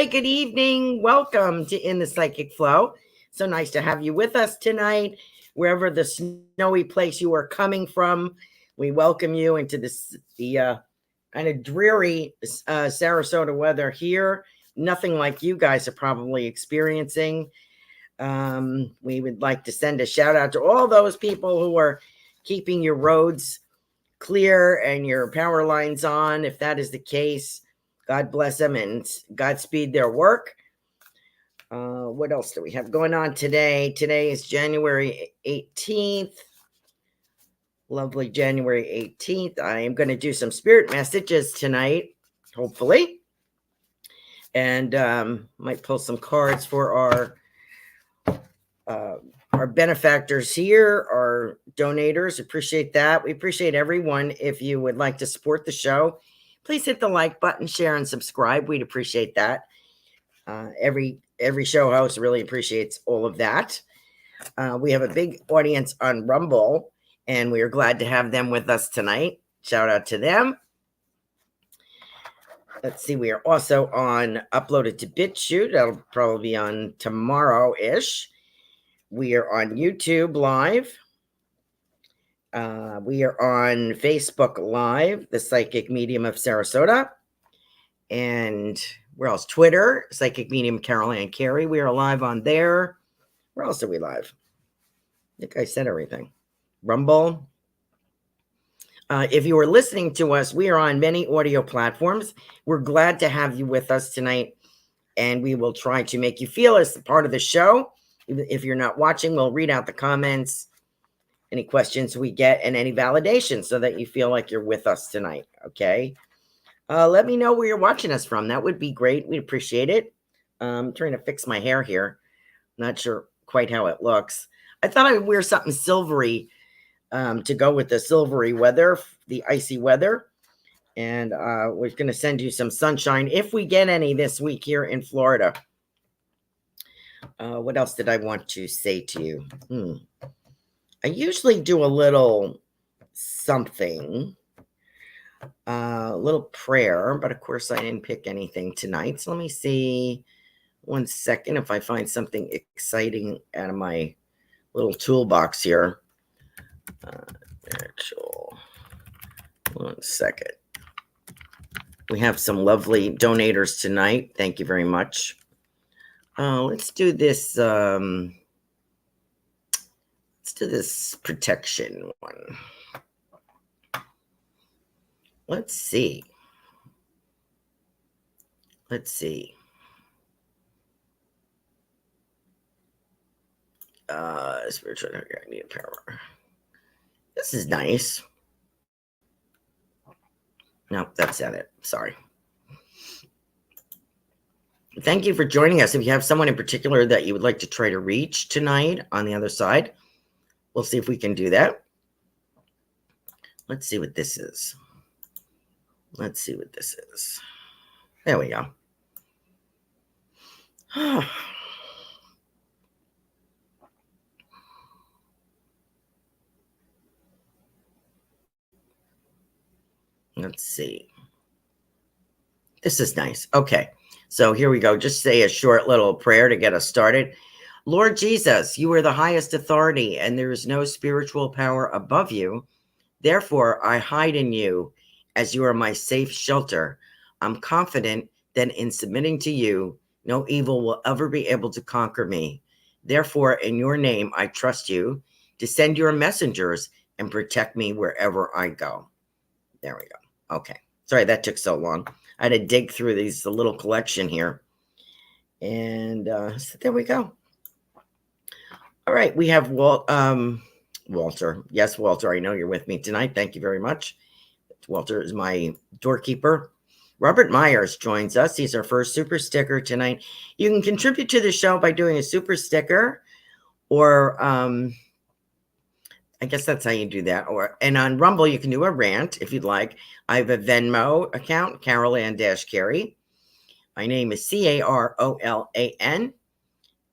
Hi, good evening. Welcome to In the Psychic Flow. So nice to have you with us tonight. Wherever the snowy place you are coming from, we welcome you into the kind of dreary Sarasota weather here. Nothing like you guys are probably experiencing. We would like to send a shout out to all those people who are keeping your roads clear and your power lines on. If that is the case, God bless them and Godspeed their work. What else do we have going on today? Today is January 18th. Lovely January 18th. I am going to do some spirit messages tonight, hopefully. And might pull some cards for our benefactors here, our donators. Appreciate that. We appreciate everyone. If you would like to support the show, please hit the like button, share, and subscribe. We'd appreciate that. Every show host really appreciates all of that. We have a big audience on Rumble, and we are glad to have them with us tonight. Shout out to them. Let's see, we are also uploaded to BitChute. That'll probably be on tomorrow-ish. We are on YouTube Live. We are on Facebook Live, the Psychic Medium of Sarasota. And where else? Twitter, Psychic Medium Carolan Carey. We are live on there. Where else are we live? I think I said everything. Rumble. If you are listening to us, we are on many audio platforms. We're glad to have you with us tonight, and we will try to make you feel as part of the show. If you're not watching, we'll read out the comments, any questions we get, and any validation so that you feel like you're with us tonight, okay? Let me know where you're watching us from. That would be great. We'd appreciate it. I'm trying to fix my hair here. Not sure quite how it looks. I thought I would wear something silvery to go with the silvery weather, the icy weather. And we're going to send you some sunshine if we get any this week here in Florida. What else did I want to say to you? I usually do a little something, a little prayer, but of course I didn't pick anything tonight. So let me see 1 second if I find something exciting out of my little toolbox here. 1 second. We have some lovely donators tonight. Thank you very much. Let's do this. Let's do this protection one. Let's see. Spiritual I need power. This is nice. No, that's not it. Sorry. Thank you for joining us. If you have someone in particular that you would like to try to reach tonight on the other side, we'll see if we can do that. Let's see what this is. There we go. Let's see. This is nice. Okay. So here we go. Just say a short little prayer to get us started. Lord Jesus, you are the highest authority, and there is no spiritual power above you. Therefore, I hide in you as you are my safe shelter. I'm confident that in submitting to you, no evil will ever be able to conquer me. Therefore, in your name, I trust you to send your messengers and protect me wherever I go. There we go. Okay. Sorry, that took so long. I had to dig through these little collection here. And so there we go. All right. We have Walter. Yes, Walter, I know you're with me tonight. Thank you very much. Walter is my doorkeeper. Robert Myers joins us. He's our first super sticker tonight. You can contribute to the show by doing a super sticker, or I guess that's how you do that. And on Rumble, you can do a rant if you'd like. I have a Venmo account, Carolan-Carey. My name is Carolan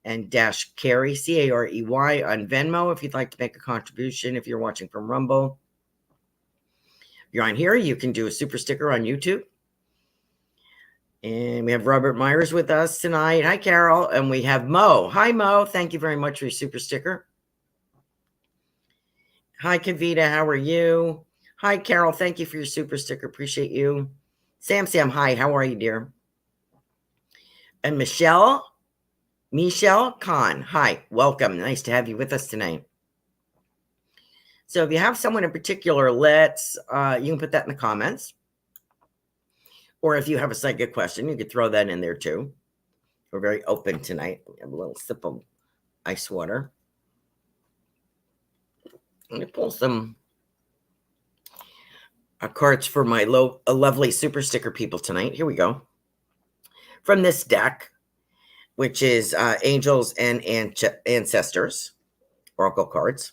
and -Carey, Carey on Venmo if you'd like to make a contribution if you're watching from Rumble. If you're on here, you can do a super sticker on YouTube. And we have Robert Myers with us tonight. Hi, Carol. And we have Mo. Hi, Mo. Thank you very much for your super sticker. Hi, Kavita. How are you? Hi, Carol. Thank you for your super sticker. Appreciate you. Sam, hi. How are you, dear? And Michelle Khan. Hi. Welcome. Nice to have you with us tonight. So if you have someone in particular, you can put that in the comments. Or if you have a psychic question, you could throw that in there too. We're very open tonight. We have a little sip of ice water. I'm going to pull some cards for my lovely super sticker people tonight. Here we go. From this deck, which is Angels and Ancestors, Oracle cards.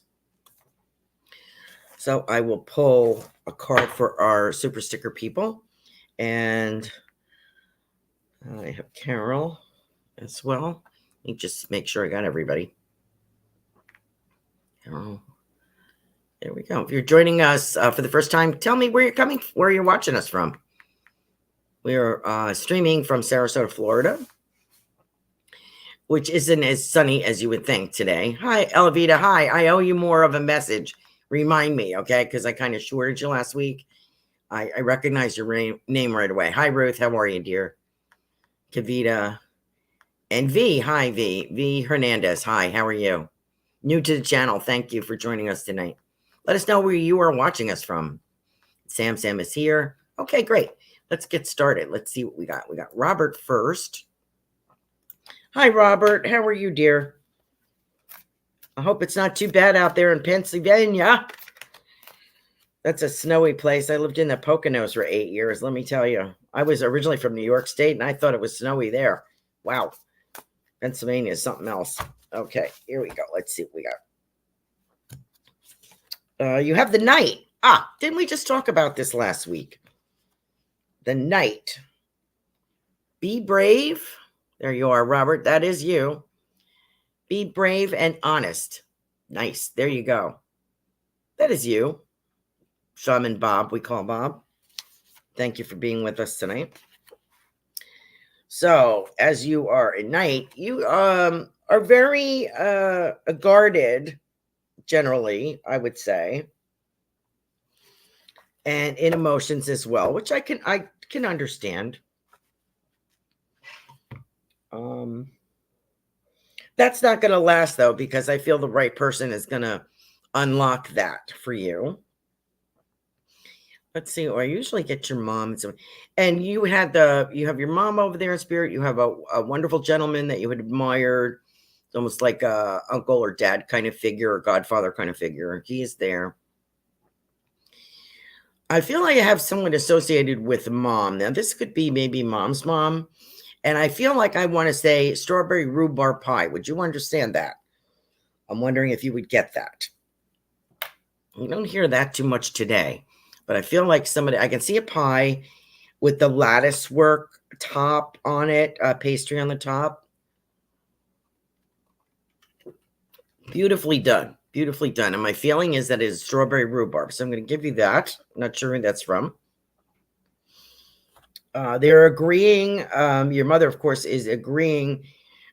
So I will pull a card for our super sticker people. And I have Carol as well. Let me just make sure I got everybody. Carol. There we go. If you're joining us for the first time, tell me where you're watching us from. We are streaming from Sarasota, Florida, which isn't as sunny as you would think today. Hi, Elvita. Hi. I owe you more of a message. Remind me, okay? Because I kind of shorted you last week. I recognize your name right away. Hi, Ruth. How are you, dear? Kavita. And V. Hi, V. V. Hernandez. Hi. How are you? New to the channel. Thank you for joining us tonight. Let us know where you are watching us from. Sam is here. Okay, great. Let's get started. Let's see what we got. We got Robert first. Hi, Robert. How are you, dear? I hope it's not too bad out there in Pennsylvania. That's a snowy place. I lived in the Poconos for 8 years. Let me tell you, I was originally from New York State, and I thought it was snowy there. Wow. Pennsylvania is something else. Okay, here we go. Let's see what we got. You have the Knight. Didn't we just talk about this last week? The Knight. Be brave. There you are, Robert. That is you. Be brave and honest. Nice. There you go. That is you. Shaman Bob, we call Bob. Thank you for being with us tonight. So, as you are a knight, you are very guarded, generally, I would say, and in emotions as well, which I can understand. That's not going to last, though, because I feel the right person is going to unlock that for you. Let's see. Or I usually get your mom. And you have your mom over there in spirit. You have a wonderful gentleman that you had admired. It's almost like a uncle or dad kind of figure, or godfather kind of figure. He is there. I feel like I have someone associated with mom. Now, this could be maybe mom's mom. And I feel like I want to say strawberry rhubarb pie. Would you understand that? I'm wondering if you would get that. We don't hear that too much today. But I feel like I can see a pie with the lattice work top on it, pastry on the top. Beautifully done. Beautifully done. And my feeling is that it is strawberry rhubarb. So I'm going to give you that. I'm not sure who that's from. They're agreeing. Your mother, of course, is agreeing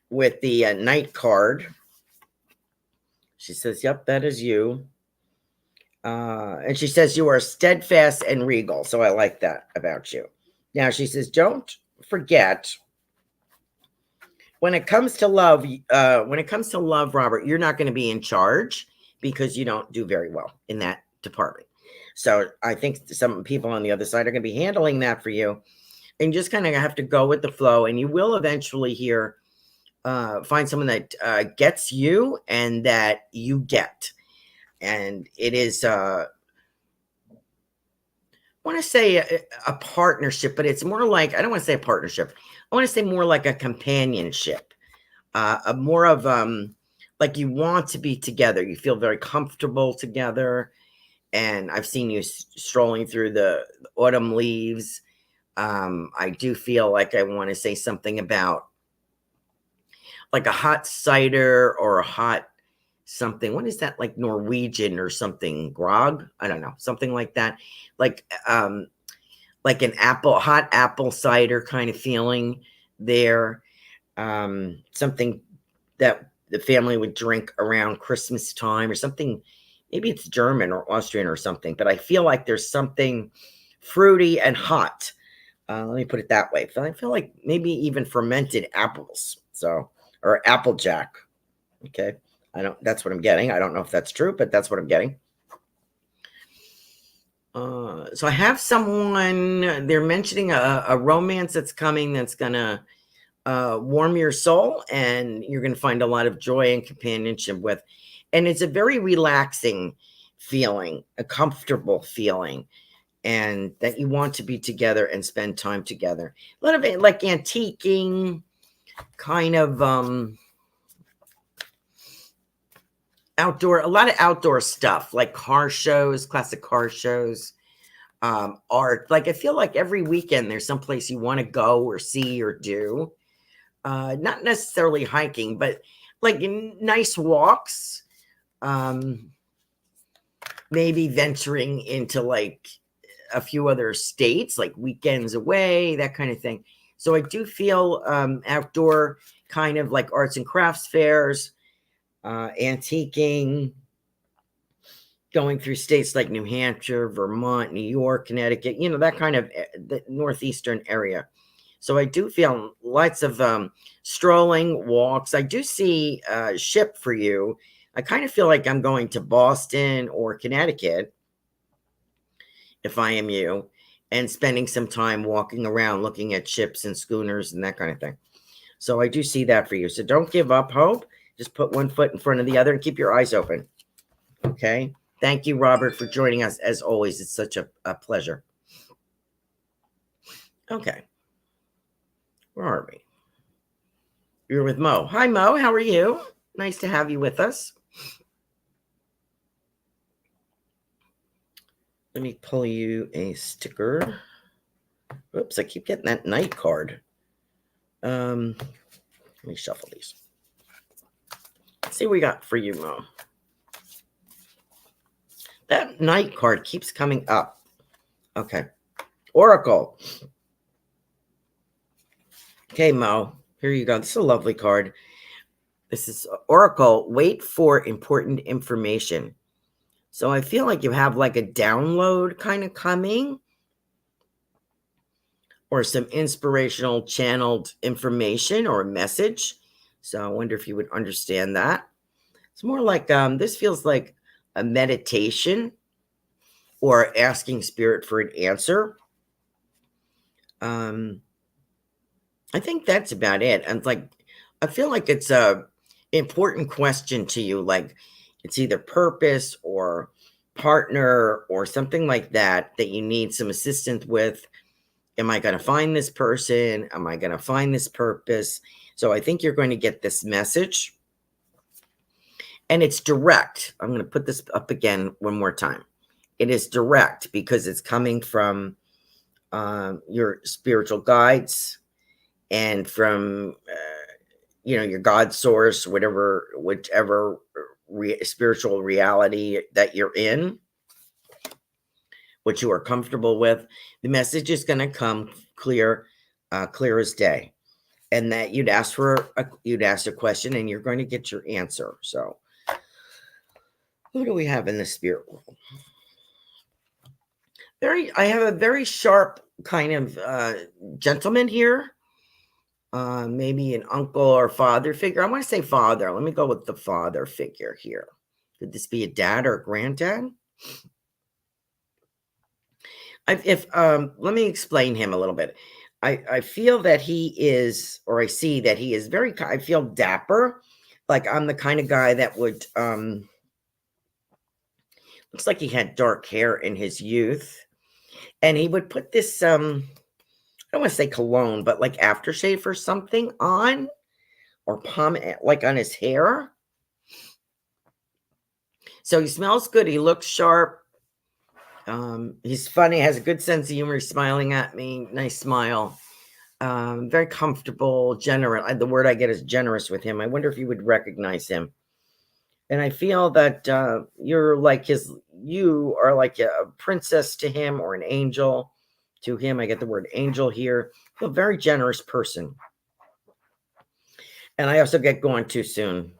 with the Knight card. She says, yep, that is you. And she says you are steadfast and regal. So I like that about you. Now she says, don't forget, when it comes to love, Robert, you're not going to be in charge because you don't do very well in that department. So I think some people on the other side are going to be handling that for you. And you just kind of have to go with the flow. And you will eventually find someone that gets you and that you get. And it is, I want to say a partnership, but it's more like, I don't want to say a partnership. I want to say more like a companionship, more of like you want to be together. You feel very comfortable together. And I've seen you strolling through the autumn leaves. I do feel like I want to say something about like a hot cider or a hot something. What is that, like Norwegian or something? Grog? I don't know. Something like that. Like like an hot apple cider kind of feeling there. Something that the family would drink around Christmas time or something. Maybe it's German or Austrian or something, but I feel like there's something fruity and hot. Let me put it that way. I feel like maybe even fermented apples. So, or Applejack. Okay. That's what I'm getting. I don't know if that's true, but that's what I'm getting. So I have someone, they're mentioning a romance that's coming that's going to warm your soul, and you're going to find a lot of joy and companionship with. And it's a very relaxing feeling, a comfortable feeling, and that you want to be together and spend time together. A lot of it, like antiquing, kind of outdoor, a lot of outdoor stuff, like car shows, classic car shows, art. Like I feel like every weekend there's someplace you want to go or see or do. Not necessarily hiking, but like nice walks. Maybe venturing into like a few other states, like weekends away, that kind of thing. So I do feel outdoor, kind of like arts and crafts fairs, antiquing, going through states like New Hampshire, Vermont, New York, Connecticut, that kind of the northeastern area. So I do feel lots of strolling walks. I do see a ship for you. I kind of feel like I'm going to Boston or Connecticut, if I am you, and spending some time walking around, looking at ships and schooners and that kind of thing. So I do see that for you. So don't give up hope. Just put one foot in front of the other and keep your eyes open. Okay. Thank you, Robert, for joining us. As always, it's such a pleasure. Okay. Where are we? You're with Mo. Hi, Mo. How are you? Nice to have you with us. Let me pull you a sticker. Oops, I keep getting that night card. Let me shuffle these. Let's see what we got for you, Mo. That night card keeps coming up. Okay. Oracle. Okay, Mo. Here you go. This is a lovely card. This is Oracle. Wait for important information. So I feel like you have like a download kind of coming, or some inspirational channeled information or a message. So I wonder if you would understand that. It's more like this feels like a meditation or asking spirit for an answer. I think that's about it. And like, I feel like it's a important question to you. Like it's either purpose or partner or something like that you need some assistance with. Am I going to find this person? Am I going to find this purpose? So I think you're going to get this message. And it's direct. I'm going to put this up again one more time. It is direct because it's coming from your spiritual guides and from, your God source, whichever spiritual reality that you're in, what you are comfortable with. The message is going to come clear as day. And that you'd ask a question and you're going to get your answer. So who do we have in the spirit world? I have a very sharp kind of gentleman here. Maybe an uncle or father figure. I want to say father. Let me go with the father figure here. Could this be a dad or a granddad? Let me explain him a little bit. I feel that he is, or I see that he is I feel dapper. Like I'm the kind of guy that would, looks like he had dark hair in his youth. And he would put this, I don't want to say cologne, but like aftershave or something on, or pomade, like on his hair. So he smells good. He looks sharp. He's funny, has a good sense of humor, smiling at me, nice smile. Very comfortable, generous. The word I get is generous with him. I wonder if you would recognize him. And I feel that you are like a princess to him or an angel. To him, I get the word angel here. A very generous person. And I also get gone too soon.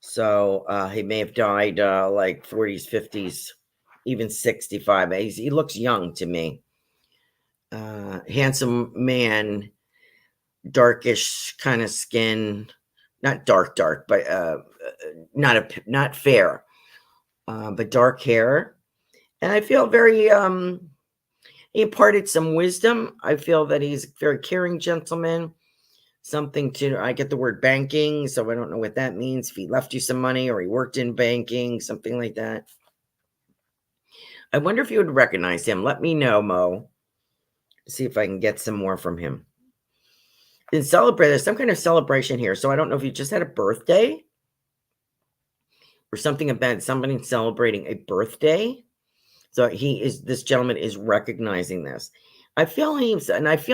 So he may have died like 40s, 50s, even 65. He looks young to me. Handsome man, darkish kind of skin, not dark, but not fair, but dark hair. And I feel very he imparted some wisdom. I feel that he's a very caring gentleman. Something to, I get the word banking, so I don't know what that means. If he left you some money or he worked in banking, something like that. I wonder if you would recognize him. Let me know, Mo. See if I can get some more from him. Then celebrate. There's some kind of celebration here. So I don't know if you just had a birthday or something about somebody celebrating a birthday. So this gentleman is recognizing this. I feel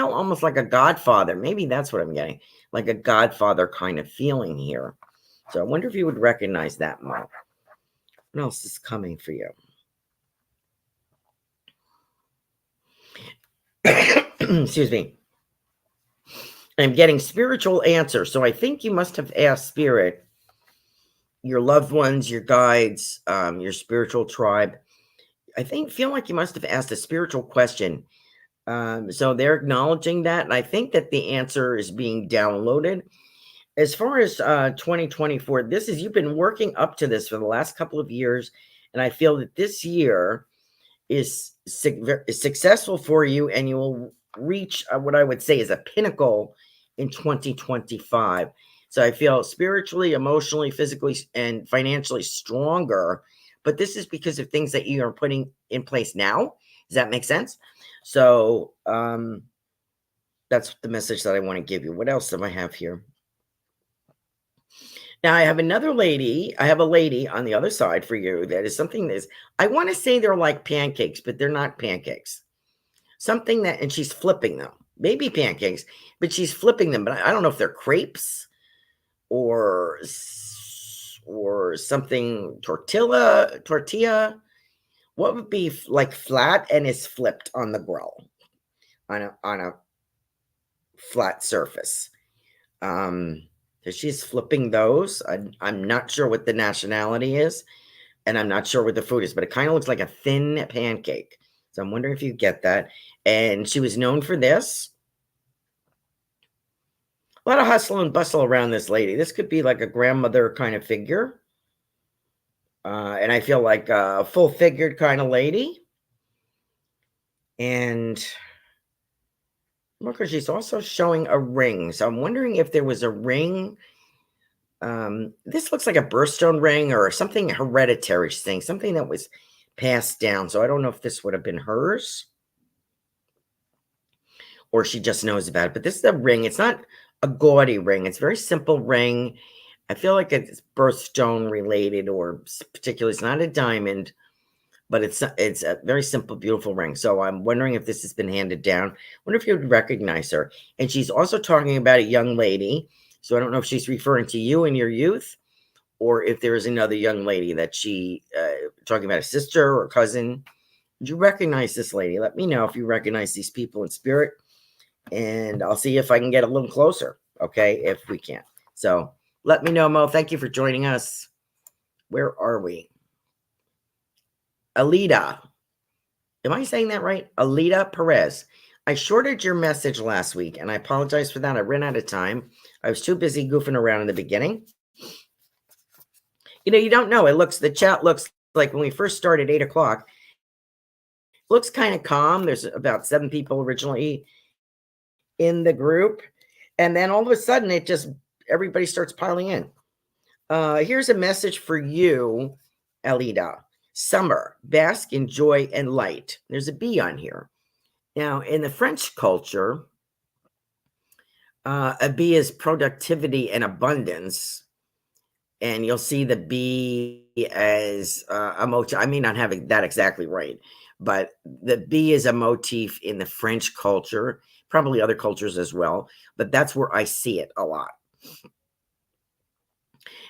almost like a godfather. Maybe that's what I'm getting, like a godfather kind of feeling here. So I wonder if you would recognize that, Mo. What else is coming for you? Excuse me. I'm getting spiritual answers. So I think you must have asked Spirit, your loved ones, your guides, your spiritual tribe. I feel like you must have asked a spiritual question. So they're acknowledging that. And I think that the answer is being downloaded. As far as 2024, you've been working up to this for the last couple of years. And I feel that this year is successful for you, and you will reach what I would say is a pinnacle in 2025. So I feel spiritually, emotionally, physically, and financially stronger. But this is because of things that you are putting in place now. Does that make sense? So that's the message that I want to give you. What else do I have here? Now I have another lady. I have a lady on the other side for you. That is something that is, I want to say they're like pancakes, but they're not pancakes. Something that, and she's flipping them. Maybe pancakes, but she's flipping them. But I don't know if they're crepes or something tortilla. What would be like flat and is flipped on the grill on a flat surface? So she's flipping those. I'm not sure what the nationality is, and I'm not sure what the food is, but it kind of looks like a thin pancake. So I'm wondering if you get that. And she was known for this. A lot of hustle and bustle around this lady. This could be like a grandmother kind of figure. And I feel like a full-figured kind of lady. And look, she's also showing a ring. So I'm wondering if there was a ring. This looks like a birthstone ring or something hereditary thing, something that was passed down. So I don't know if this would have been hers or she just knows about it. But this is a ring. It's not a gaudy ring. It's a very simple ring. I feel like it's birthstone related, or particularly it's not a diamond, but it's a very simple, beautiful ring. So I'm wondering if this has been handed down. I wonder if you would recognize her. And she's also talking about a young lady. So I don't know if she's referring to you in your youth, or if there is another young lady that she talking about, a sister or cousin. Did you recognize this lady? Let me know if you recognize these people in spirit, and I'll see if I can get a little closer. Okay, if we can. So let me know, Mo. Thank you for joining us. Where are we? Alita. Am I saying that right? Alita Perez. I shorted your message last week, and I apologize for that. I ran out of time. I was too busy goofing around in the beginning. You don't know. The chat looks like when we first started 8 o'clock, looks kind of calm. There's about 7 people originally in the group. And then all of a sudden, everybody starts piling in. Here's a message for you, Alida. Summer, bask in joy and light. There's a bee on here. Now, in the French culture, a bee is productivity and abundance. And you'll see the bee as a motif. I may not have that exactly right, but the bee is a motif in the French culture, probably other cultures as well. But that's where I see it a lot.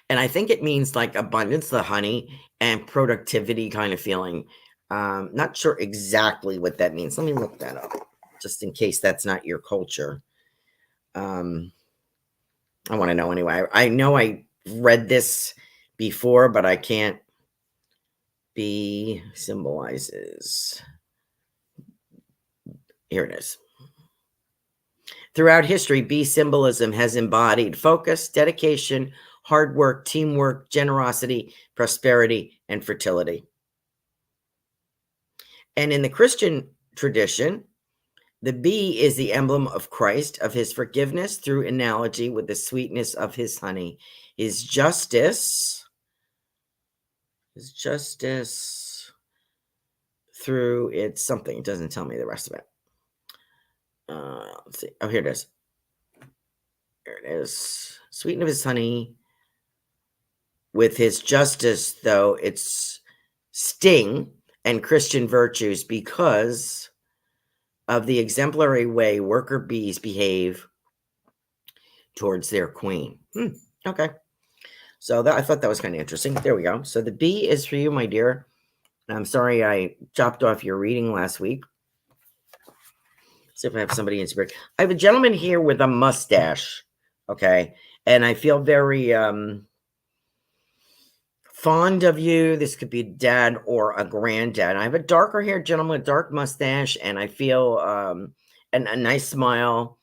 And I think it means like abundance, the honey, and productivity kind of feeling. Not sure exactly what that means. Let me look that up, just in case that's not your culture. I want to know anyway. I know I read this before, but I can't. B symbolizes. Here it is. Throughout history, bee symbolism has embodied focus, dedication, hard work, teamwork, generosity, prosperity, and fertility. And in the Christian tradition, the bee is the emblem of Christ, of his forgiveness through analogy with the sweetness of his honey, his justice through its something. It doesn't tell me the rest of it. Let's see. Oh, here it is. Here it is. Sweeten of his honey. With his justice, though, its sting and Christian virtues, because of the exemplary way worker bees behave towards their queen. Okay. So I thought that was kind of interesting. There we go. So the bee is for you, my dear. I'm sorry I chopped off your reading last week. See if I have somebody in spirit. I have a gentleman here with a mustache. Okay. And I feel very fond of you. This could be a dad or a granddad. I have a darker haired gentleman with a dark mustache, and I feel a nice smile.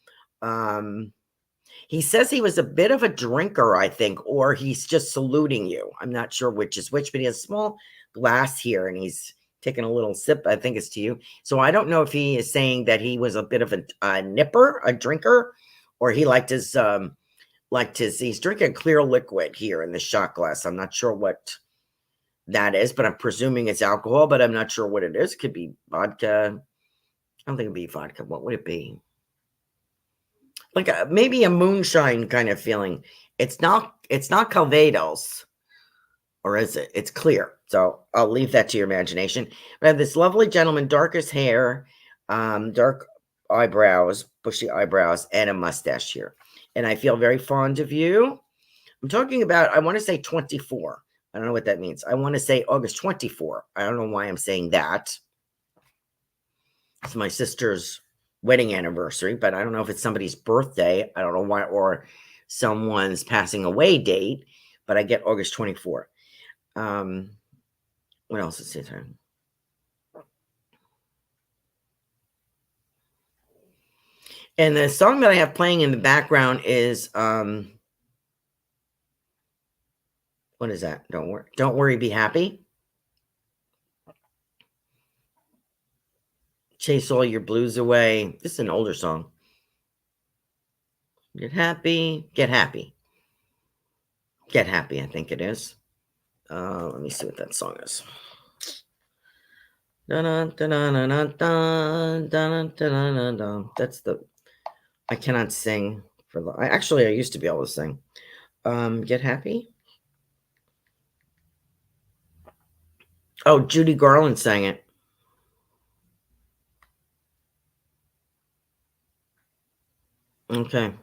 He says he was a bit of a drinker, I think, or he's just saluting you. I'm not sure which is which, but he has a small glass here and he's taking a little sip. I think it's to you. So I don't know if he is saying that he was a bit of a nipper, a drinker, or he he's drinking clear liquid here in the shot glass. I'm not sure what that is, but I'm presuming it's alcohol, but I'm not sure what it is. It could be vodka. I don't think it'd be vodka. What would it be? Like maybe a moonshine kind of feeling. It's not Calvados, or is it? It's clear. So I'll leave that to your imagination. I have this lovely gentleman, darkest hair, dark eyebrows, bushy eyebrows, and a mustache here. And I feel very fond of you. I'm talking about, I want to say 24. I don't know what that means. I want to say August 24. I don't know why I'm saying that. It's my sister's wedding anniversary, but I don't know if it's somebody's birthday. I don't know why, or someone's passing away date, but I get August 24. What else is it? And the song that I have playing in the background is what is that? Don't worry, be happy. Chase all your blues away. This is an older song. Get happy, get happy. Get happy, I think it is. Let me see what that song is. That's the, I cannot sing for the, I used to be able to sing. Get happy. Oh, Judy Garland sang it. Okay.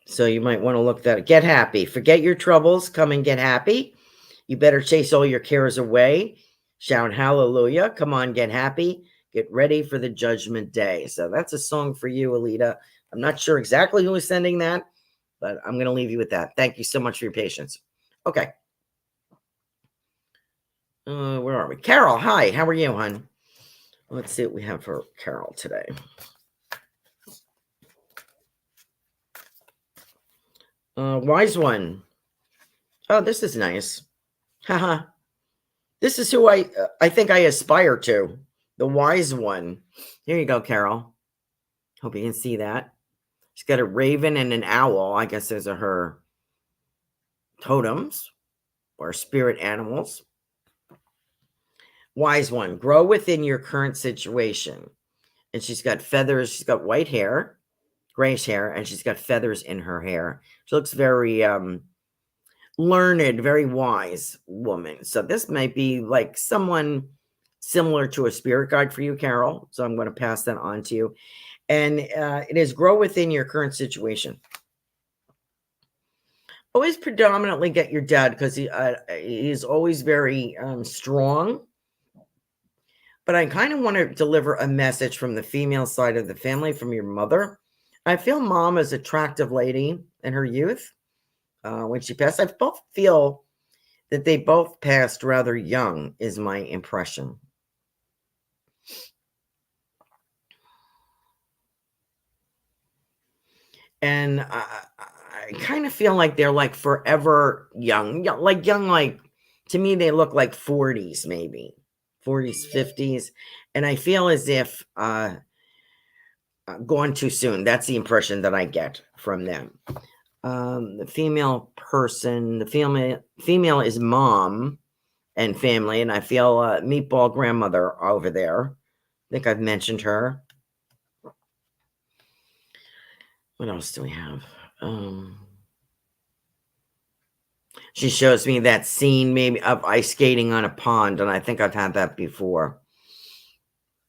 So you might want to look that. Get happy. Forget your troubles. Come and get happy. You better chase all your cares away. Shout hallelujah. Come on, get happy. Get ready for the judgment day. So that's a song for you, Alita. I'm not sure exactly who is sending that, but I'm going to leave you with that. Thank you so much for your patience. Okay. Where are we? Carol, hi. How are you, hon? Let's see what we have for Carol today. Wise one. Oh, this is nice. Haha. This is who I think I aspire to. The wise one. Here you go, Carol. Hope you can see that. She's got a raven and an owl. I guess those are her totems or spirit animals. Wise one. Grow within your current situation. And she's got feathers. She's got white hair, grayish hair, and she's got feathers in her hair. She looks very learned, very wise woman. So this might be like someone similar to a spirit guide for you, Carol. So I'm going to pass that on to you. And it is grow within your current situation. Always predominantly get your dad because he's always very strong. but I kind of want to deliver a message from the female side of the family, from your mother. I feel mom is an attractive lady in her youth. When she passed, I both feel that they both passed rather young, is my impression. And I kind of feel like they're like forever young, like young, like to me, they look like 40s, maybe 40s, 50s. And I feel as if gone too soon. That's the impression that I get from them. The female person, the female is mom and family, and I feel meatball grandmother over there. I think I've mentioned her. What else do we have? She shows me that scene maybe of ice skating on a pond, and I think I've had that before.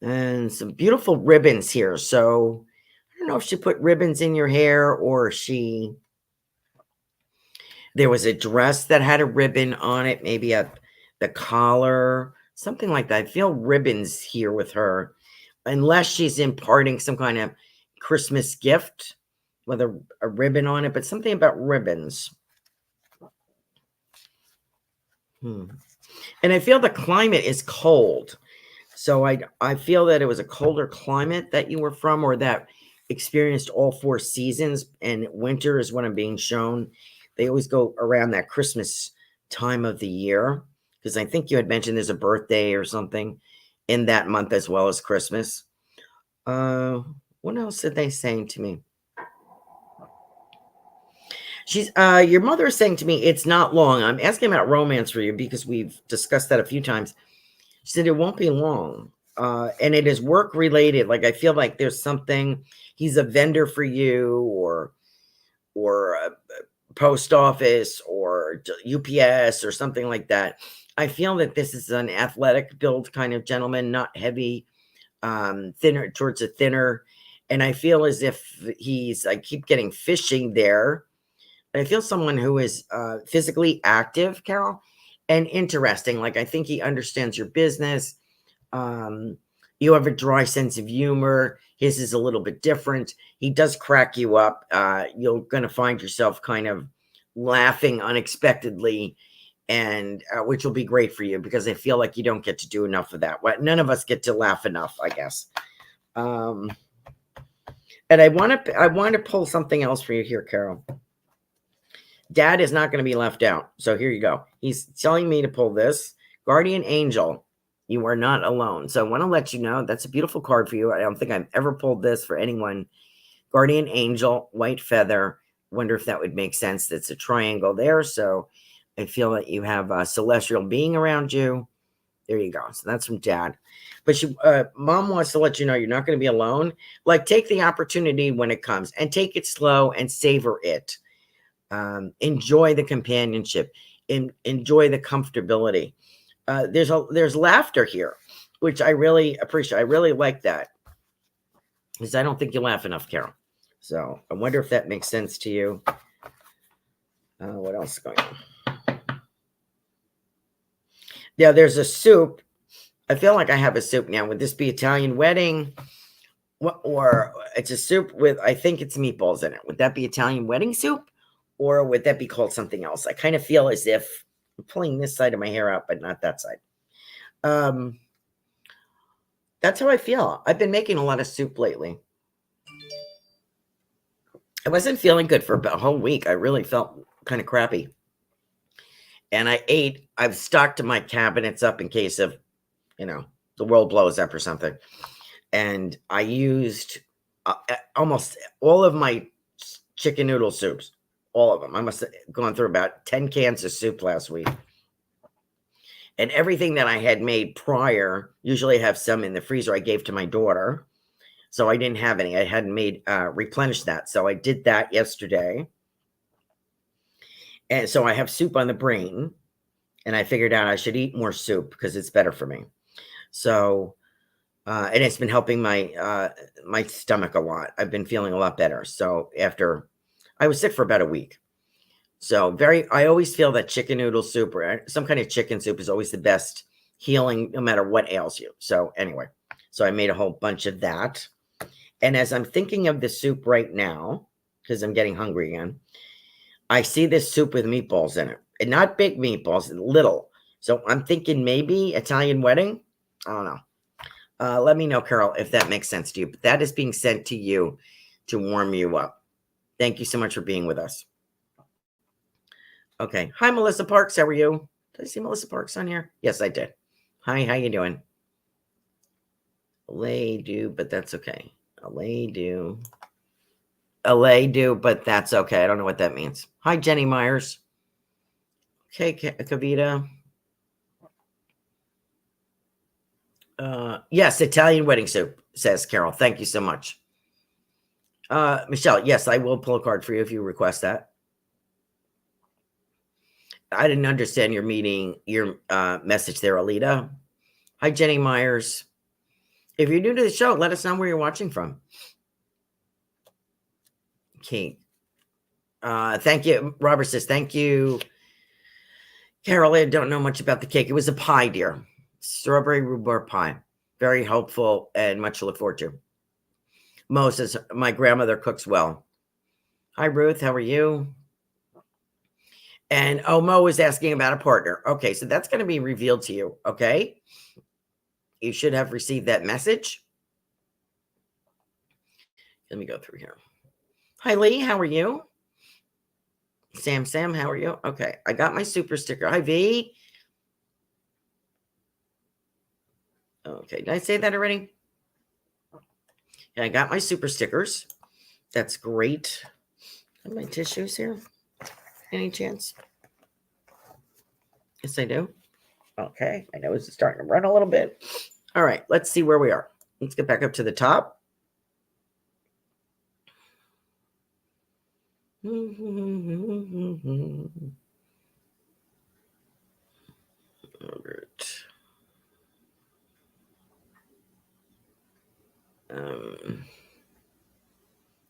And some beautiful ribbons here. So I don't know if she put ribbons in your hair or there was a dress that had a ribbon on it, maybe the collar, something like that. I feel ribbons here with her, unless she's imparting some kind of Christmas gift with a ribbon on it, but something about ribbons. And I feel the climate is cold. So I feel that it was a colder climate that you were from, or that experienced all 4 seasons, and winter is when I'm being shown. They always go around that Christmas time of the year, because I think you had mentioned there's a birthday or something in that month as well as Christmas. What else did they say to me? Your mother is saying to me, it's not long. I'm asking about romance for you because we've discussed that a few times. She said it won't be long. And it is work related. Like I feel like there's something, he's a vendor for you, or a post office or UPS or something like that. I feel that this is an athletic build kind of gentleman, not heavy, thinner, towards a thinner. And I feel as if I keep getting fishing there. I feel someone who is physically active, Carol, and interesting. Like I think he understands your business. You have a dry sense of humor. His is a little bit different. He does crack you up. You're going to find yourself kind of laughing unexpectedly, and which will be great for you, because I feel like you don't get to do enough of that. None of us get to laugh enough, I guess. And I want to pull something else for you here, Carol. Dad is not going to be left out. So here you go. He's telling me to pull this. Guardian Angel, you are not alone. So I want to let you know that's a beautiful card for you. I don't think I've ever pulled this for anyone. Guardian Angel, white feather. Wonder if that would make sense. That's a triangle there. So I feel that you have a celestial being around you. There you go. So that's from Dad. But Mom wants to let you know you're not going to be alone. Like, take the opportunity when it comes, and take it slow and savor it. Enjoy the companionship, enjoy the comfortability. There's laughter here, which I really appreciate. I really like that, because I don't think you laugh enough, Carol. So I wonder if that makes sense to you. What else is going on? Yeah, there's a soup. I feel like I have a soup now. Would this be Italian wedding? Or it's a soup with, I think it's meatballs in it. Would that be Italian wedding soup? Or would that be called something else? I kind of feel as if I'm pulling this side of my hair out, but not that side. That's how I feel. I've been making a lot of soup lately. I wasn't feeling good for about a whole week. I really felt kind of crappy. And I've stocked my cabinets up in case of, the world blows up or something. And I used almost all of my chicken noodle soups. All of them. I must have gone through about 10 cans of soup last week. And everything that I had made prior, usually I have some in the freezer, I gave to my daughter. So I didn't have any. I hadn't replenished that. So I did that yesterday. And so I have soup on the brain. And I figured out I should eat more soup because it's better for me. So, and it's been helping my stomach a lot. I've been feeling a lot better. So after I was sick for about a week. So I always feel that chicken noodle soup or some kind of chicken soup is always the best healing no matter what ails you. So anyway, so I made a whole bunch of that. And as I'm thinking of the soup right now, because I'm getting hungry again, I see this soup with meatballs in it. And not big meatballs, little. So I'm thinking maybe Italian wedding. I don't know. Let me know, Carol, if that makes sense to you. But that is being sent to you to warm you up. Thank you so much for being with us. Okay. Hi, Melissa Parks. How are you? Did I see Melissa Parks on here? Yes, I did. Hi, how you doing? Lay do, but that's okay. Lay do. LA do, but that's okay. I don't know what that means. Hi, Jenny Myers. Okay, Kavita. Yes, Italian wedding soup, says Carol. Thank you so much. Michelle, yes, I will pull a card for you if you request that. I didn't understand your message there, Alita. Hi, Jenny Myers. If you're new to the show, let us know where you're watching from. Okay. Thank you. Robert says, thank you. Carol, I don't know much about the cake. It was a pie, dear. Strawberry rhubarb pie. Very helpful and much to look forward to. Mo says, my grandmother cooks well. Hi, Ruth. How are you? And Mo is asking about a partner. Okay, so that's going to be revealed to you. Okay. You should have received that message. Let me go through here. Hi, Lee. How are you? Sam, how are you? Okay, I got my super sticker. Hi, V. Okay, did I say that already? Yeah, I got my super stickers. That's great. Have my tissues here? Any chance? Yes, I do. Okay, I know it's starting to run a little bit. All right, let's see where we are. Let's get back up to the top. Robert.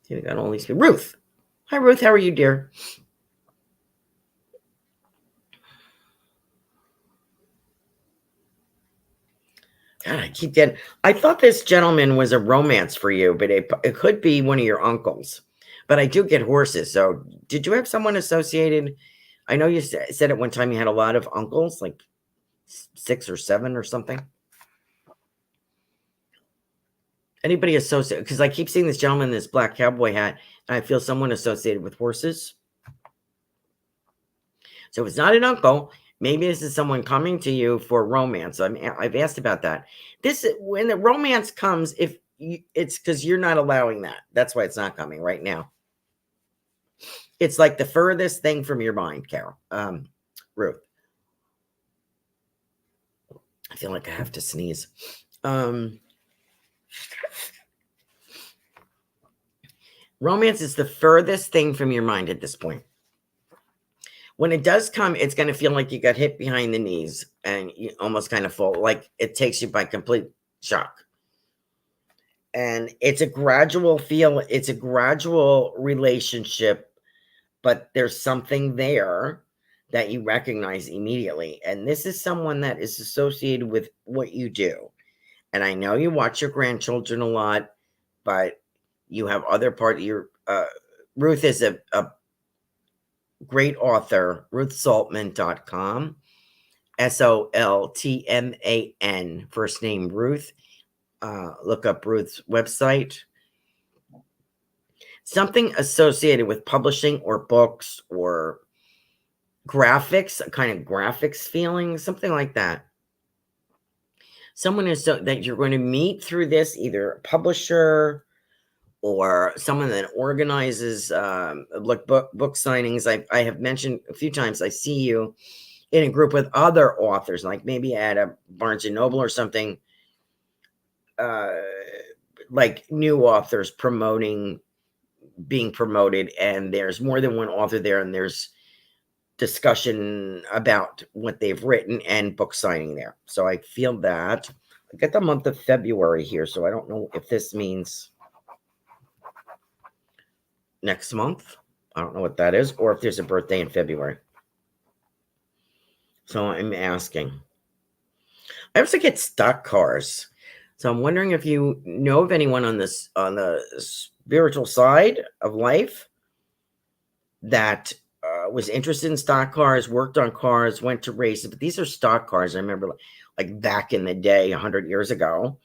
We got all these people. Ruth. Hi, Ruth. How are you, dear? God, I keep getting. I thought this gentleman was a romance for you, but it could be one of your uncles. But I do get horses. So, did you have someone associated? I know you said at one time you had a lot of uncles, like 6 or 7 or something. Anybody associated? Because I keep seeing this gentleman in this black cowboy hat, and I feel someone associated with horses. So if it's not an uncle, maybe this is someone coming to you for romance. I've asked about that. When the romance comes, it's because you're not allowing that. That's why it's not coming right now. It's like the furthest thing from your mind, Carol. Ruth. I feel like I have to sneeze. Romance is the furthest thing from your mind at this point. When it does come, it's going to feel like you got hit behind the knees and you almost kind of fall, like it takes you by complete shock. And it's a gradual it's a gradual relationship, but there's something there that you recognize immediately. And this is someone that is associated with what you do. And I know you watch your grandchildren a lot, but you have other part of your, Ruth is a great author, ruthsaltman.com, SOLTMAN, first name Ruth. Look up Ruth's website. Something associated with publishing or books or graphics, a kind of graphics feeling, something like that. Someone that you're going to meet through this, either a publisher or someone that organizes like book signings. I have mentioned a few times, I see you in a group with other authors, like maybe at a Barnes and Noble or something, like new authors being promoted, and there's more than one author there, and there's discussion about what they've written and book signing there. So I feel that. I get the month of February here, so I don't know if this means next month. I don't know what that is, or if there's a birthday in February. So I'm asking. I also get stock cars. So I'm wondering if you know of anyone on this on the spiritual side of life that was interested in stock cars, worked on cars, went to races. But these are stock cars. I remember, like back in the day, 100 years ago,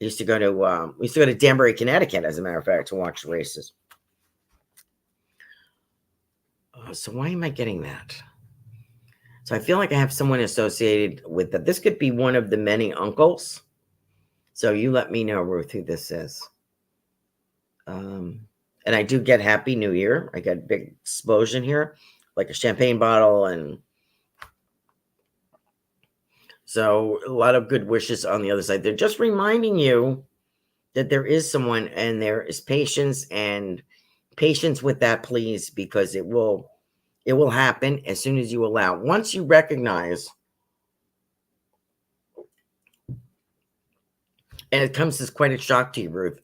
I used to go to we used to go to Danbury, Connecticut, as a matter of fact, to watch races. So why am I getting that? So I feel like I have someone associated with that. This could be one of the many uncles. So you let me know, Ruth, who this is. And I do get Happy New Year. I got a big explosion here, like a champagne bottle. And so a lot of good wishes on the other side. They're just reminding you that there is someone and there is patience, and patience with that, please, because it will happen as soon as you allow. Once you recognize, and it comes as quite a shock to you, Ruth,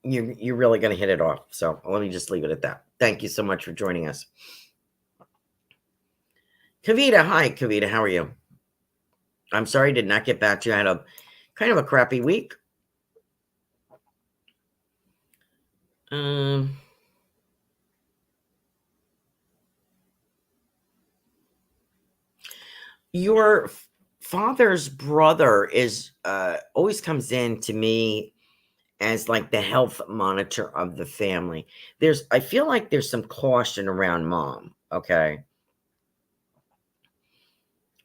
you're really going to hit it off. So let me just leave it at that. Thank you so much for joining us. Kavita, hi, Kavita, how are you? I'm sorry I did not get back to you. I had a kind of a crappy week. Your father's brother is always comes in to me as like the health monitor of the family. I feel like there's some caution around mom. Okay,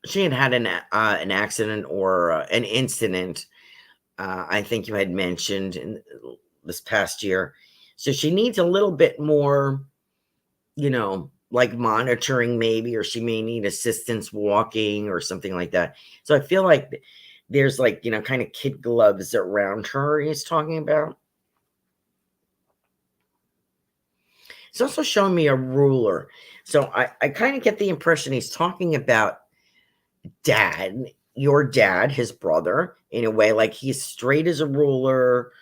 she had an accident or an incident. I think you had mentioned in this past year, so she needs a little bit more, like monitoring maybe, or she may need assistance walking or something like that. So I feel like there's like, kind of kid gloves around her he's talking about. It's also showing me a ruler. So I kind of get the impression he's talking about dad, your dad, his brother, in a way, like he's straight as a ruler,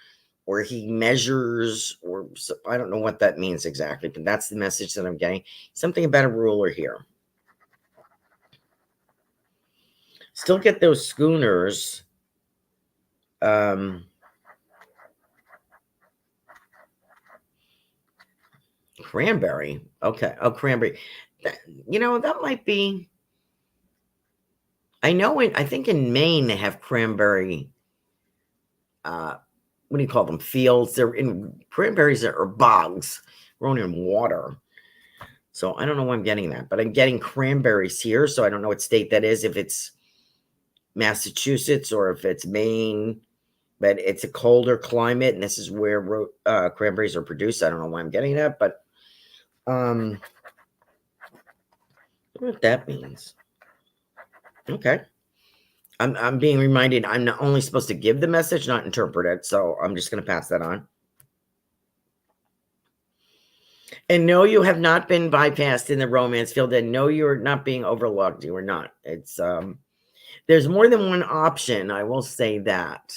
or he measures, or I don't know what that means exactly, but that's the message that I'm getting. Something about a ruler here. Still get those schooners. Cranberry. Okay. Oh, cranberry. That might be. I think in Maine they have cranberry. What do you call them? Fields. They're in cranberries that are bogs grown in water. So I don't know why I'm getting that, but I'm getting cranberries here. So I don't know what state that is, if it's Massachusetts or if it's Maine, but it's a colder climate, and this is where cranberries are produced. I don't know why I'm getting that, but I don't know what that means. Okay. I'm being reminded I'm not only supposed to give the message, not interpret it. So I'm just going to pass that on. And no, you have not been bypassed in the romance field, and no, you're not being overlooked. You are not. It's there's more than one option. I will say that.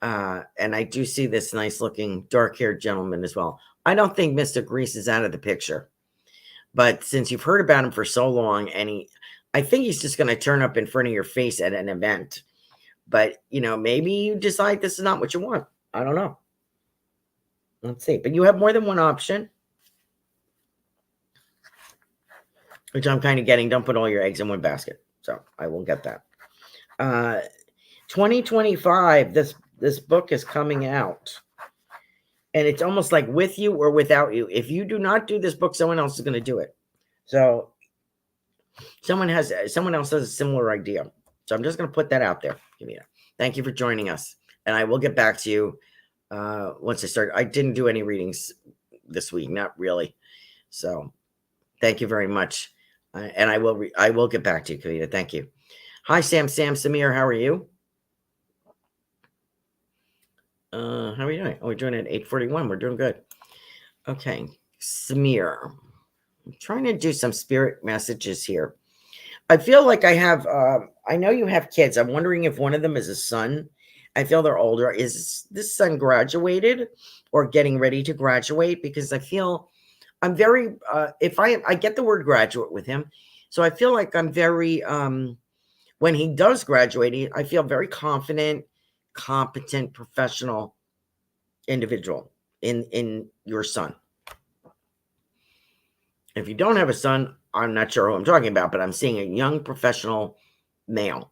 And I do see this nice looking dark haired gentleman as well. I don't think Mr. Grease is out of the picture, but since you've heard about him for so long, and I think he's just going to turn up in front of your face at an event. But, maybe you decide this is not what you want. I don't know. Let's see. But you have more than one option, which I'm kind of getting. Don't put all your eggs in one basket. So I will get that. 2025, this book is coming out. And it's almost like with you or without you. If you do not do this book, someone else is going to do it. So someone else has a similar idea. So I'm just going to put that out there. Thank you for joining us. And I will get back to you once I start. I didn't do any readings this week, not really. So thank you very much. And I will get back to you, Kavita. Thank you. Hi, Sam, Samir. How are you? How are you doing? Oh, we're doing it at 8:41. We're doing good. Okay. Samir. I'm trying to do some spirit messages here. I feel like I have, I know you have kids. I'm wondering if one of them is a son. I feel they're older. Is this son graduated or getting ready to graduate? Because I feel I'm very, if I get the word graduate with him. So I feel like I'm very when he does graduate, I feel very confident, competent, professional individual in your son. If you don't have a son, I'm not sure who I'm talking about, but I'm seeing a young professional male,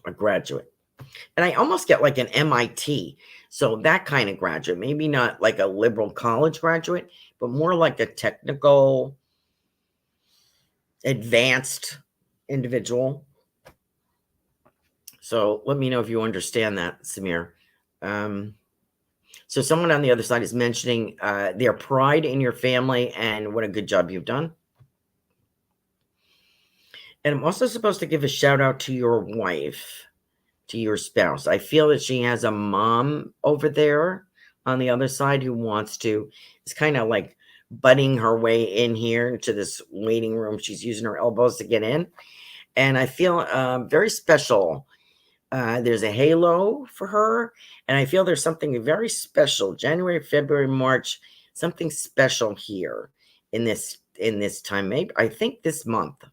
a graduate. And I almost get like an MIT. So that kind of graduate, maybe not like a liberal college graduate, but more like a technical, advanced individual. So let me know if you understand that, Samir. So someone on the other side is mentioning their pride in your family and what a good job you've done. And I'm also supposed to give a shout out to your wife, to your spouse. I feel that she has a mom over there on the other side who wants to, is kind of like butting her way in here into this waiting room. She's using her elbows to get in. And I feel very special. There's a halo for her. And I feel there's something very special. January, February, March, something special here in this time. Maybe I think this month.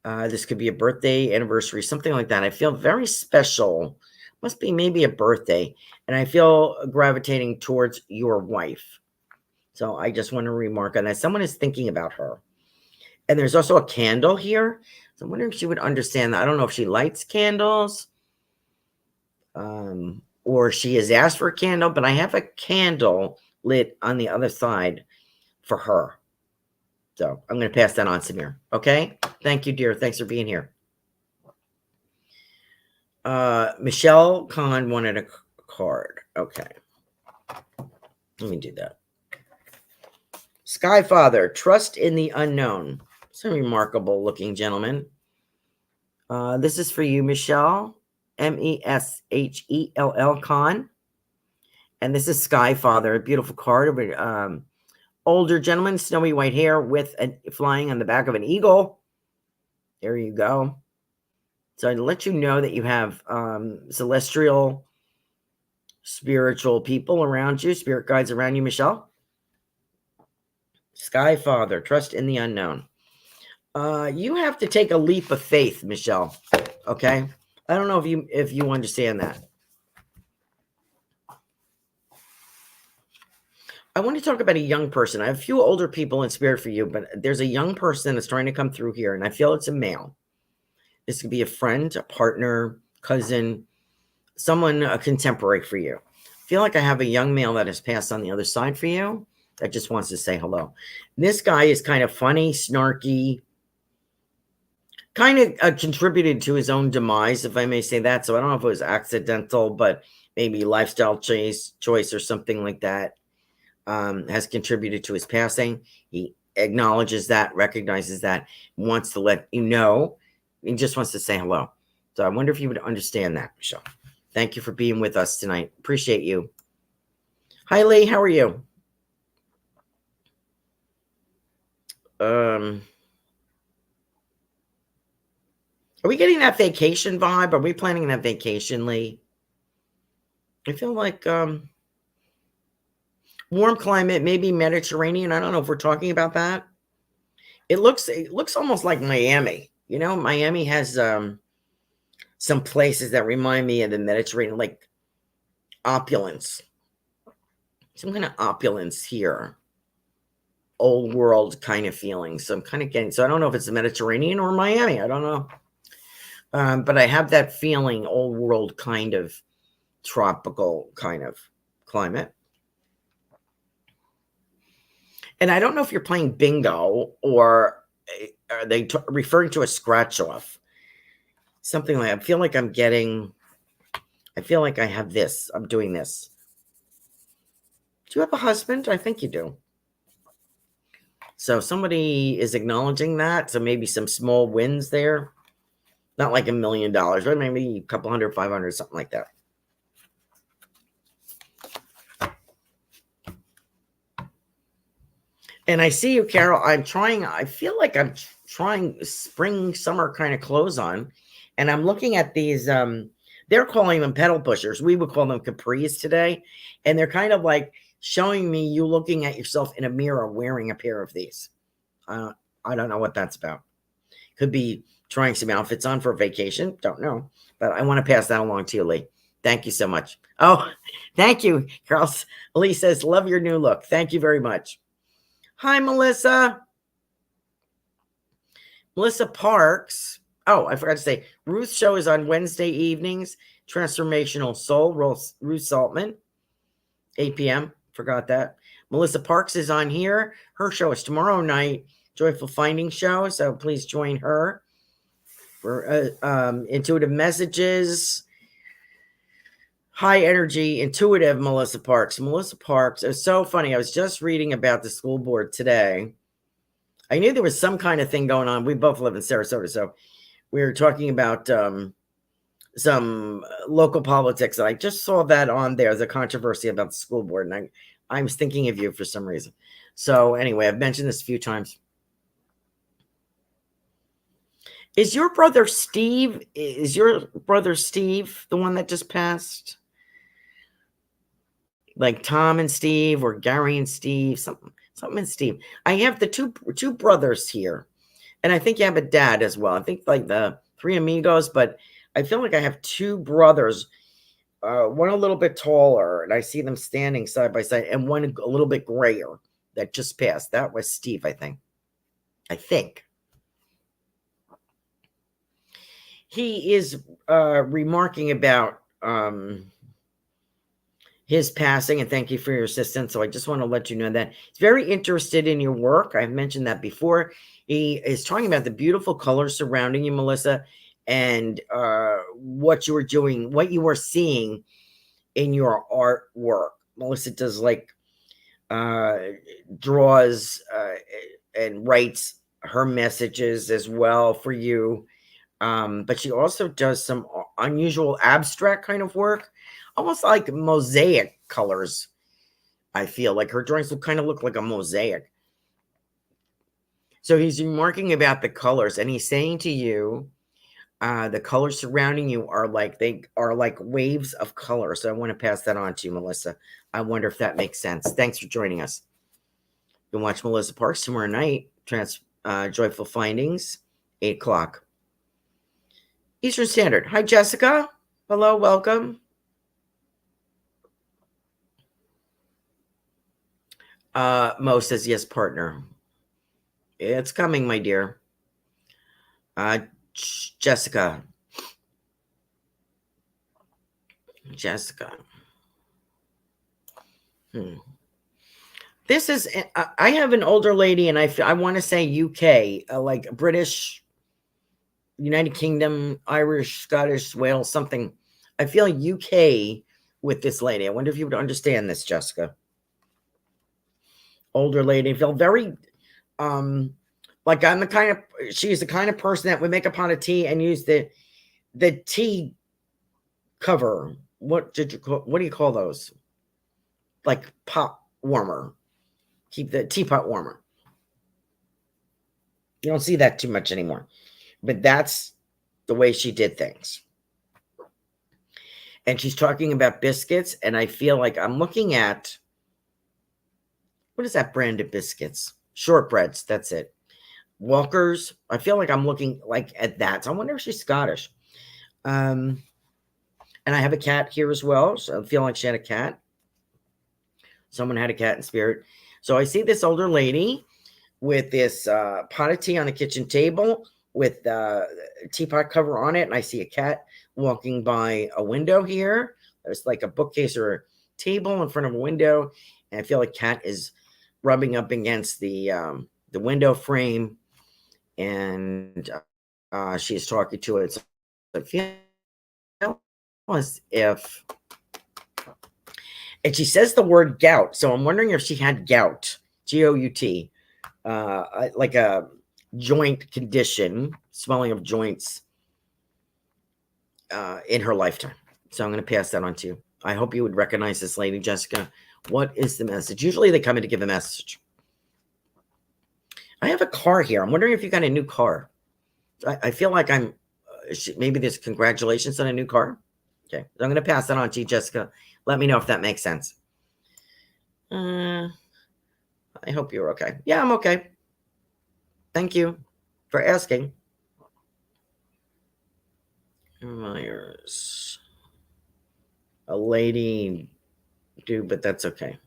This could be a birthday, anniversary, something like that. I feel very special. Must be maybe a birthday. And I feel gravitating towards your wife. So I just want to remark on that. Someone is thinking about her. And there's also a candle here. So I wonder if she would understand that. I don't know if she lights candles. Or she has asked for a candle. But I have a candle lit on the other side for her. So I'm going to pass that on, Samir. Okay? Thank you, dear. Thanks for being here. Michelle Kahn wanted a card. Okay. Let me do that. Sky Father, trust in the unknown. It's a remarkable looking gentleman. This is for you, Michelle. Meshell Kahn. And this is Sky Father, a beautiful card. Older gentleman, snowy white hair with flying on the back of an eagle. There you go. So I'd let you know that you have celestial, spiritual people around you, spirit guides around you, Michelle. Sky Father, trust in the unknown. You have to take a leap of faith, Michelle. Okay? I don't know if you understand that. I want to talk about a young person. I have a few older people in spirit for you, but there's a young person that's trying to come through here, and I feel it's a male. This could be a friend, a partner, cousin, someone, a contemporary for you. I feel like I have a young male that has passed on the other side for you that just wants to say hello. This guy is kind of funny, snarky, kind of contributed to his own demise, if I may say that. So I don't know if it was accidental, but maybe lifestyle choice or something like that. Has contributed to his passing. He acknowledges that, recognizes that, wants to let you know. He just wants to say hello. So I wonder if you would understand that, Michelle. Thank you for being with us tonight. Appreciate you. Hi, Lee. How are you? Are we getting that vacation vibe? Are we planning that vacation, Lee? I feel like warm climate, maybe Mediterranean. I don't know if we're talking about that. It looks almost like Miami. You know, Miami has some places that remind me of the Mediterranean, like opulence. Some kind of opulence here. Old world kind of feeling. So I'm kind of getting, so I don't know if it's the Mediterranean or Miami. I don't know. But I have that feeling, old world kind of tropical kind of climate. And I don't know if you're playing bingo or are they referring to a scratch off? Something like, I feel like I have this. I'm doing this. Do you have a husband? I think you do. So somebody is acknowledging that. So maybe some small wins there. Not like $1 million, but maybe a couple hundred, 500, something like that. And I see you, Carol. I feel like I'm trying spring, summer kind of clothes on. And I'm looking at these, they're calling them pedal pushers. We would call them capris today. And they're kind of like showing me you looking at yourself in a mirror wearing a pair of these. I don't know what that's about. Could be trying some outfits on for vacation. Don't know. But I want to pass that along to you, Lee. Thank you so much. Oh, thank you, Carl. Lee says, love your new look. Thank you very much. Hi, Melissa. Melissa Parks. Oh, I forgot to say, Ruth's show is on Wednesday evenings. Transformational Soul, Ruth Saltman, 8 p.m. Forgot that. Melissa Parks is on here. Her show is tomorrow night, Joyful Finding Show. So please join her for intuitive messages. High energy, intuitive Melissa Parks. Melissa Parks, it was so funny. I was just reading about the school board today. I knew there was some kind of thing going on. We both live in Sarasota, so we were talking about some local politics. I just saw that on there, the controversy about the school board, and I was thinking of you for some reason. So anyway, I've mentioned this a few times. Is your brother Steve the one that just passed? Like Tom and Steve, or Gary and Steve, something and Steve. I have the two brothers here, and I think you have a dad as well. I think like the three amigos, but I feel like I have two brothers, one a little bit taller, and I see them standing side by side, and one a little bit grayer that just passed. That was Steve, I think. He is remarking about his passing, and thank you for your assistance. So I just want to let you know that he's very interested in your work. I've mentioned that before. He is talking about the beautiful colors surrounding you, Melissa, and what you were doing, what you were seeing in your artwork. Melissa does like draws and writes her messages as well for you. But she also does some unusual abstract kind of work, almost like mosaic colors. I feel like her drawings will kind of look like a mosaic. So he's remarking about the colors, and he's saying to you, the colors surrounding you are like waves of color. So I want to pass that on to you, Melissa. I wonder if that makes sense. Thanks for joining us. You can watch Melissa Parks tomorrow night, Joyful Findings, 8 o'clock. Eastern Standard. Hi, Jessica. Hello, welcome. Mo says, yes, partner. It's coming, my dear. Jessica. This is, I have an older lady, and I want to say UK, like British, United Kingdom, Irish, Scottish, Wales, something. I feel UK with this lady. I wonder if you would understand this, Jessica. Older lady. I feel very, like she's the kind of person that would make a pot of tea and use the tea cover. What do you call those? Like pot warmer. Keep the teapot warmer. You don't see that too much anymore. But that's the way she did things. And she's talking about biscuits, and I feel like I'm looking at, what is that brand of biscuits? Shortbreads, that's it. Walkers. I feel like I'm looking like at that. So I wonder if she's Scottish. And I have a cat here as well. So I feel like she had a cat. Someone had a cat in spirit. So I see this older lady with this pot of tea on the kitchen table with the teapot cover on it. And I see a cat walking by a window here. There's like a bookcase or a table in front of a window. And I feel like cat is rubbing up against the window frame. And she's talking to it. So I feel as if, and she says the word gout. So I'm wondering if she had gout, G-O-U-T, like a joint condition, swelling of joints in her lifetime. So I'm going to pass that on to you. I hope you would recognize this lady, Jessica. What is the message? Usually they come in to give a message. I have a car here. I'm wondering if you got a new car. I feel like maybe there's congratulations on a new car. Okay. So I'm going to pass that on to you, Jessica. Let me know if that makes sense. I hope you're okay. Yeah, I'm okay. Thank you for asking. Myers. A lady, dude, but that's okay.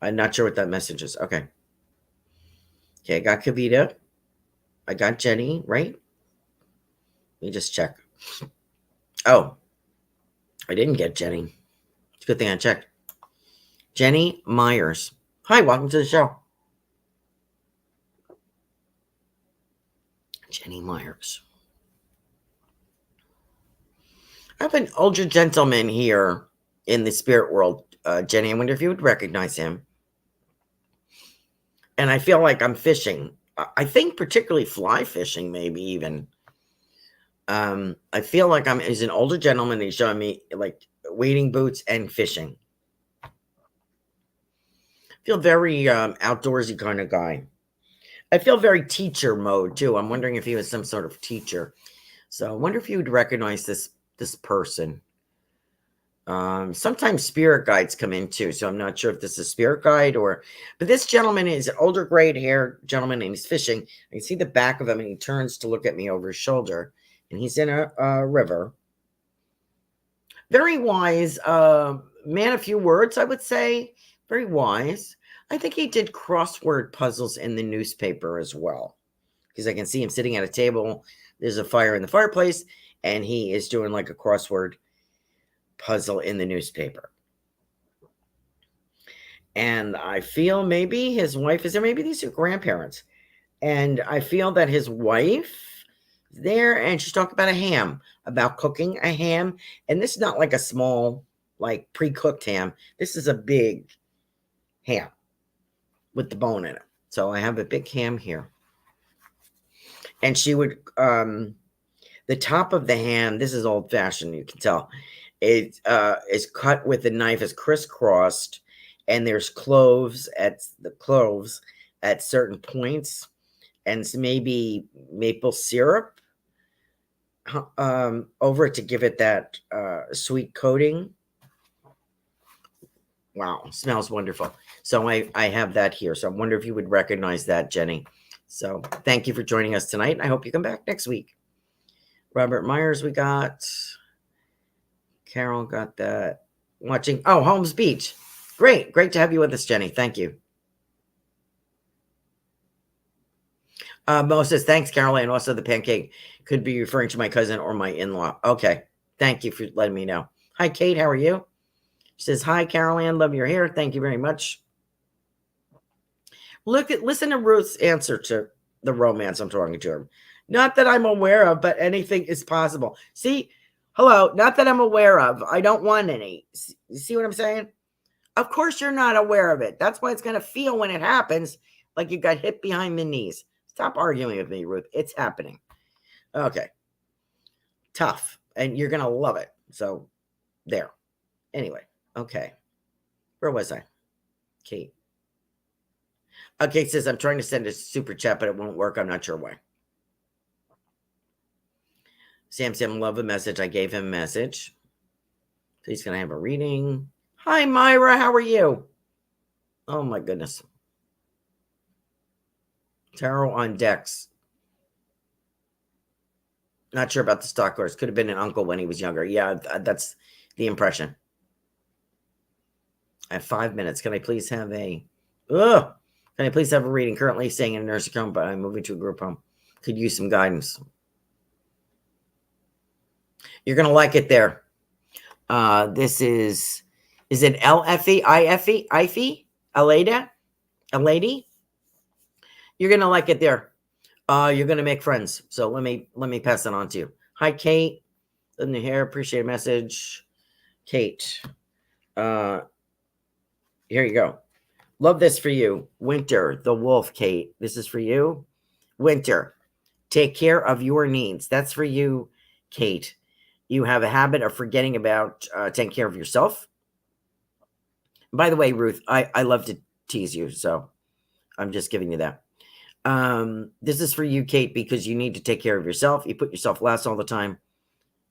I'm not sure what that message is. Okay. Okay, I got Kavita. I got Jenny, right? Let me just check. Oh, I didn't get Jenny. It's a good thing I checked. Jenny Myers. Hi, welcome to the show. Jenny Myers. I have an older gentleman here in the spirit world, Jenny. I wonder if you would recognize him. And I feel like I'm fishing. I think particularly fly fishing, maybe even. I feel like he's an older gentleman. He's showing me like wading boots and fishing. I feel very outdoorsy kind of guy. I feel very teacher mode too. I'm wondering if he was some sort of teacher. So I wonder if you would recognize this person. Sometimes spirit guides come in too, so I'm not sure if this is a spirit guide but this gentleman is an older gray hair gentleman and he's fishing. I can see the back of him and he turns to look at me over his shoulder and he's in a river. Very wise, man of few words, I would say. Very wise. I think he did crossword puzzles in the newspaper as well, because I can see him sitting at a table. There's a fire in the fireplace and he is doing like a crossword puzzle in the newspaper. And I feel maybe his wife is there. Maybe these are grandparents. And I feel that his wife is there and she's talking about cooking a ham. And this is not like a small, like pre-cooked ham. This is a big ham with the bone in it. So I have a big ham here. And she would, the top of the ham, this is old fashioned, you can tell. It is cut with a knife, is crisscrossed, and there's cloves at certain points, and maybe maple syrup over it to give it that sweet coating. Wow, smells wonderful. So I have that here. So I wonder if you would recognize that, Jenny. So thank you for joining us tonight. I hope you come back next week. Robert Myers, we got. Carol got that. Watching. Oh, Holmes Beach. Great. Great to have you with us, Jenny. Thank you. Mo says, thanks, Carol. And also the pancake could be referring to my cousin or my in-law. Okay. Thank you for letting me know. Hi, Kate. How are you? She says, hi, Carolan. Love your hair. Thank you very much. Listen to Ruth's answer to the romance I'm talking to her. Not that I'm aware of, but anything is possible. See, hello, not that I'm aware of. I don't want any. You see what I'm saying? Of course you're not aware of it. That's why it's going to feel when it happens like you got hit behind the knees. Stop arguing with me, Ruth. It's happening. Okay. Tough. And you're going to love it. So, there. Anyway. Okay. Where was I? Kate. Okay, says, I'm trying to send a super chat, but it won't work. I'm not sure why. Sam, love a message. I gave him a message. So he's going to have a reading. Hi, Myra. How are you? Oh, my goodness. Tarot on decks. Not sure about the stock horse. Could have been an uncle when he was younger. Yeah, that's the impression. I have 5 minutes. Can I please have a reading? Currently staying in a nursing home, but I'm moving to a group home. Could use some guidance. You're going to like it there. This is it LFE, IFE, IFE? A lady? You're going to like it there. You're going to make friends. So let me pass it on to you. Hi, Kate. In the hair, appreciate a message. Kate. Here you go. Love this for you. Winter, the wolf, Kate. This is for you. Winter, take care of your needs. That's for you, Kate. You have a habit of forgetting about taking care of yourself. By the way, Ruth, I love to tease you, so I'm just giving you that. This is for you, Kate, because you need to take care of yourself. You put yourself last all the time.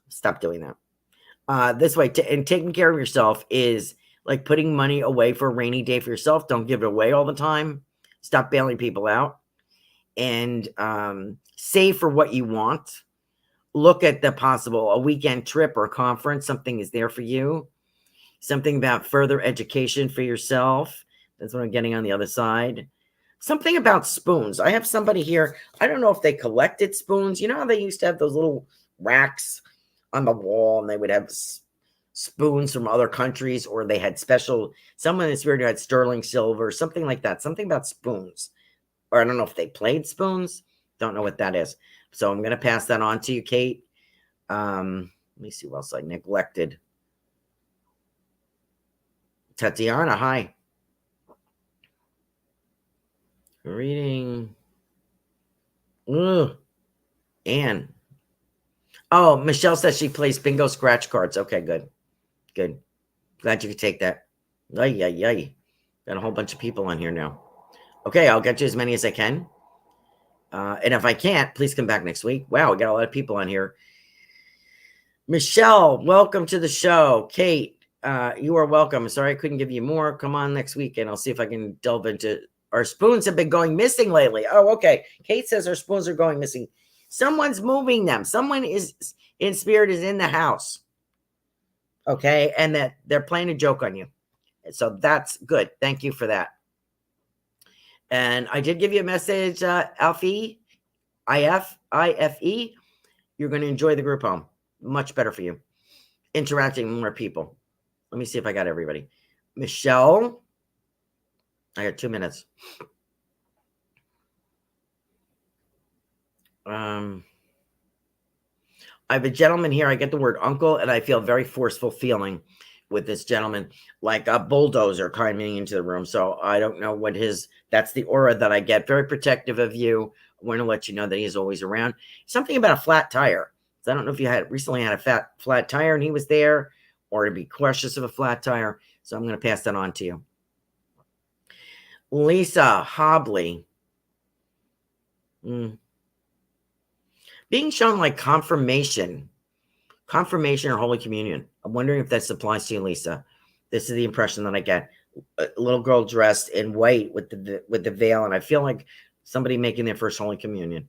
Stop doing that. This way, and taking care of yourself is like putting money away for a rainy day for yourself. Don't give it away all the time. Stop bailing people out. And save for what you want. look at the possible, a weekend trip or conference. Something is there for you. Something about further education for yourself. That's what I'm getting on the other side. Something about spoons. I have somebody here. I don't know if they collected spoons. You know how they used to have those little racks on the wall and they would have spoons from other countries, or they had special, someone in the spirit who had sterling silver, something like that. Something about spoons. Or I don't know if they played spoons. Don't know what that is. So I'm going to pass that on to you, Kate. Let me see what else I neglected. Tatiana, hi. Reading. Ugh. Anne. Oh, Michelle says she plays bingo scratch cards. Okay, good. Good. Glad you could take that. Ay, ay, ay. Got a whole bunch of people on here now. Okay, I'll get you as many as I can. And if I can't, please come back next week. Wow, we got a lot of people on here. Michelle, welcome to the show. Kate, you are welcome. Sorry I couldn't give you more. Come on next week, and I'll see if I can delve into. Our spoons have been going missing lately. Oh, okay. Kate says our spoons are going missing. Someone's moving them. Someone is in spirit is in the house. Okay, and that they're playing a joke on you. So that's good. Thank you for that. And I did give you a message, Alfie, IFE. You're going to enjoy the group home. Much better for you. Interacting with more people. Let me see if I got everybody. Michelle, I got 2 minutes. I have a gentleman here. I get the word uncle, and I feel very forceful feeling with this gentleman, like a bulldozer coming into the room. So I don't know what that's the aura that I get. Very protective of you. I want to let you know that he's always around. Something about a flat tire. So I don't know if you recently had a flat tire and he was there, or to be cautious of a flat tire. So I'm going to pass that on to you. Lisa Hobley. Being shown like confirmation or Holy Communion. I'm wondering if that applies to you, Lisa. This is the impression that I get. A little girl dressed in white with the veil, and I feel like somebody making their first Holy Communion.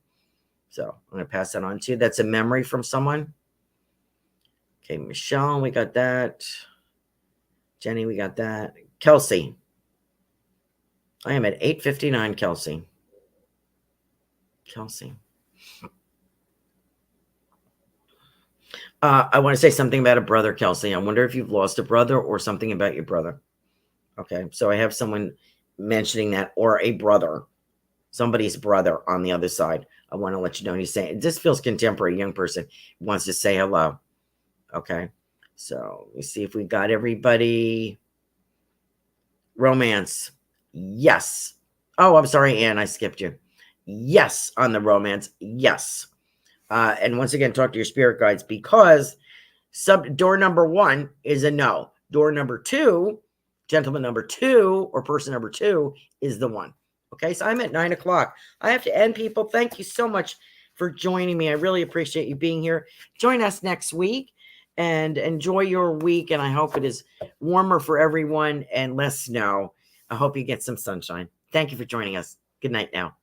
So I'm going to pass that on to you. That's a memory from someone. Okay, Michelle, we got that. Jenny, we got that. Kelsey. I am at 8:59, Kelsey. Kelsey. I want to say something about a brother, Kelsey. I wonder if you've lost a brother or something about your brother. Okay, so I have someone mentioning that, or a brother, somebody's brother on the other side. I want to let you know. He's saying, this feels contemporary, young person wants to say hello. Okay, so let me see if we got everybody. Romance. Yes. Oh, I'm sorry, Anne, I skipped you. Yes, on the romance. Yes. And once again, talk to your spirit guides, because door number 1 is a no. Door number 2, gentleman number 2, or person number 2 is the one. Okay, so I'm at 9 o'clock. I have to end, people. Thank you so much for joining me. I really appreciate you being here. Join us next week and enjoy your week. And I hope it is warmer for everyone and less snow. I hope you get some sunshine. Thank you for joining us. Good night now.